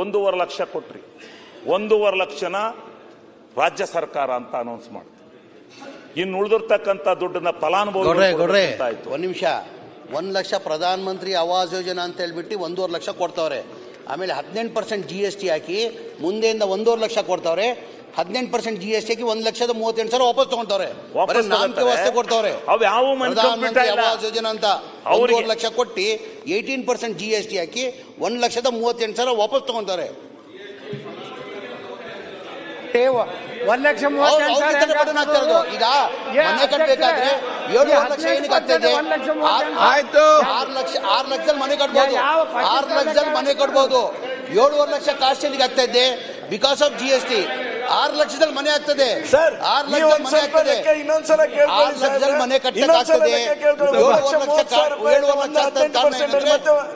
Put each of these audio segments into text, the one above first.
1.5 ಲಕ್ಷ ಕೊಟ್ರಿ. 1.5 ಲಕ್ಷನ ರಾಜ್ಯ ಸರ್ಕಾರ ಅಂತ ಅನೌನ್ಸ್ ಮಾಡ್ತಾರೆ. ಇನ್ನು ಉಳಿದಿರ್ತಕ್ಕಂಥ ದುಡ್ಡನ್ನ ಫಲಾನುಭವಿ ಆಯ್ತು. 1 ನಿಮಿಷ. 1 ಲಕ್ಷ ಪ್ರಧಾನ ಮಂತ್ರಿ ಆವಾಸ್ ಯೋಜನಾ ಅಂತ ಹೇಳ್ಬಿಟ್ಟು 1.5 ಲಕ್ಷ ಕೊಡ್ತಾವ್ರೆ. ಆಮೇಲೆ 18% GST ಹಾಕಿ ಮುಂದೆಯಿಂದ 1.5 ಲಕ್ಷ ಕೊಡ್ತಾವ್ರೆ. 18% GST ಹಾಕಿ 1,38,000 ವಾಪಸ್ ತಗೊಂತವ್ರೆ. ನಾಮಕೆ ವ್ಯವಸ್ಥೆ ಕೊಡ್ತಾವ್ರೆ. ಪ್ರಧಾನ ಮಂತ್ರಿ ಆವಾಸ್ ಯೋಜನಾ ಅಂತ 1.5 ಲಕ್ಷ ಕೊಟ್ಟು 18% GST ಹಾಕಿ 1,38,000 ವಾಪಸ್ ತಗೊಂತಾರೆ. 1,38,000 ಈಗ ಮನೆ ಕಟ್ಟಬೇಕಾದ್ರೆ 7 ಲಕ್ಷ ಏನಕ್ಕೆ ಆಗ್ತದೆ? 6 ಲಕ್ಷದಲ್ಲಿ ಮನೆ ಕಟ್ಬೋದು. 6 ಲಕ್ಷದಲ್ಲಿ ಮನೆ ಕಟ್ಬೋದು. 7.5 ಲಕ್ಷ ಕಾಸ್ಟ್ಲಿಗೆ ಆಗ್ತಾ ಇದೆ ಬಿಕಾಸ್ ಆಫ್ GST. 6 ಲಕ್ಷದಲ್ಲಿ ಮನೆ ಆಗ್ತದೆ. 6 ಲಕ್ಷದಲ್ಲಿ ಮನೆ ಆಗ್ತದೆ. 6 ಲಕ್ಷದಲ್ಲಿ ಮನೆ ಕಟ್ಟಕ್ಕಾಗ್ತದೆ. 7.5 ಲಕ್ಷ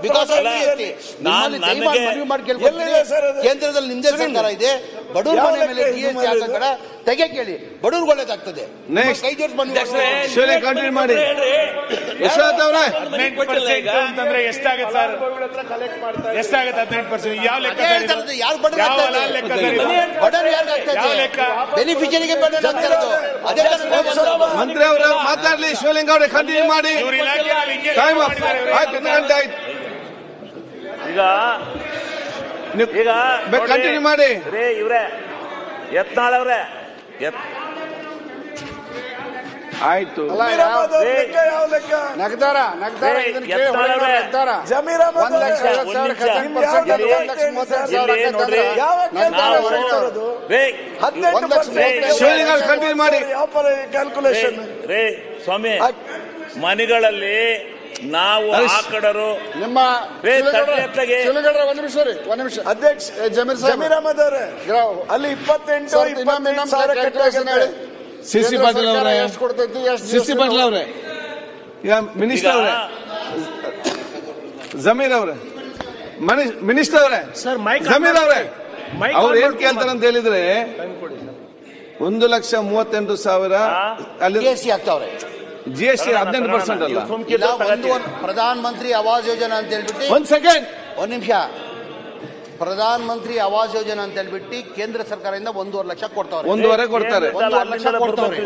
ಬಿಕಾಸ್ ಆಫ್ GST. ಮನವಿ ಮಾಡಿ ಕೇಳ್ಕೊಳ್ತೀನಿ. ಕೇಂದ್ರದಲ್ಲಿ ನಿಮ್ದೇ ಸರ್ಕಾರ ಇದೆ. ಬಡವ್ರ ಮನೆ ಮೇಲೆ GST ಹಾಕಬೇಡ, ತೆಗೆ ಕೇಳಿ. ಬಡವ್ರಿಗೆ ಒಳ್ಳೇದಾಗ್ತದೆ. ಕೈ ಜೋಡಿಸಿ ಕಂಟಿನ್ಯೂ ಮಾಡಿ. ಅಂತಂದ್ರೆ ಎಷ್ಟಾಗುತ್ತೆ ಸರ್? ಎಷ್ಟಾಗುತ್ತೆ 18%? ಯಾವ ಲೆಕ್ಕ? ಯಾರು ಬಡವ್ರು ಬಡವ್ರು ಯಾರು ಬೆನಿಫಿಷರಿಗೆ ಮಂತ್ರಿ ಅವರು ಮಾತಾಡ್ಲಿ. ಶಿವಲಿಂಗ ಅವರೇ ಕಂಟಿನ್ಯೂ ಮಾಡಿ. ಈಗ ಕಂಟಿನ್ಯೂ ಮಾಡಿ. ಇವ್ರೆ ಯತ್ನಾಳ್ ಅವ್ರೆ ಆಯ್ತು. ನಗದಾರ ಕಂಟಿನ್ಯೂ ಮಾಡಿ. ಸ್ವಾಮಿ, ಮನೆಗಳಲ್ಲಿ ನಾವು ಆಕಡರು ನಿಮ್ಮ ಒಂದ್ ನಿಮಿಷ ಅಧ್ಯಕ್ಷ ಜಮೀರ್ ಅಹಮದ್ ಅವರೇ, ಅಲ್ಲಿ 28,000 ಸಿಸಿ ಪಾಟೀಲ್ ಅವರೇ, ಸಿಸಿ ಪಾಟೀಲ್ ಅವರೇ, ಈಗ ಮಿನಿಸ್ಟರ್ ಅವರೇ, ಜಮೀರ್ ಅವರೇ, ಮಿನಿಸ್ಟರ್ ಅವರೇ, ಜಮೀರ್ ಅವರೇ, ಅವ್ರು ಏನ್ ಕೇಳ್ತಾರೆ ಅಂತ ಹೇಳಿದ್ರೆ 1,38,000 ಅಲ್ಲಿ GST ಆಗ್ತಾವ್ರೆ. GST 18% ಅಲ್ಲ. ಪ್ರಧಾನ ಮಂತ್ರಿ ಆವಾಸ್ ಯೋಜನಾ ಅಂತ ಹೇಳ್ಬಿಟ್ಟು 1 ನಿಮಿಷ. ಪ್ರಧಾನ ಮಂತ್ರಿ ಆವಾಸ್ ಯೋಜನಾ ಅಂತ ಹೇಳ್ಬಿಟ್ಟು ಕೇಂದ್ರ ಸರ್ಕಾರದಿಂದ 1.5 ಲಕ್ಷ ಕೊಡ್ತಾವ್ರೆ. 1.5 ಕೊಡ್ತಾರೆ. 1.5 ಲಕ್ಷ ಕೊಡ್ತಾವ್ರೆ.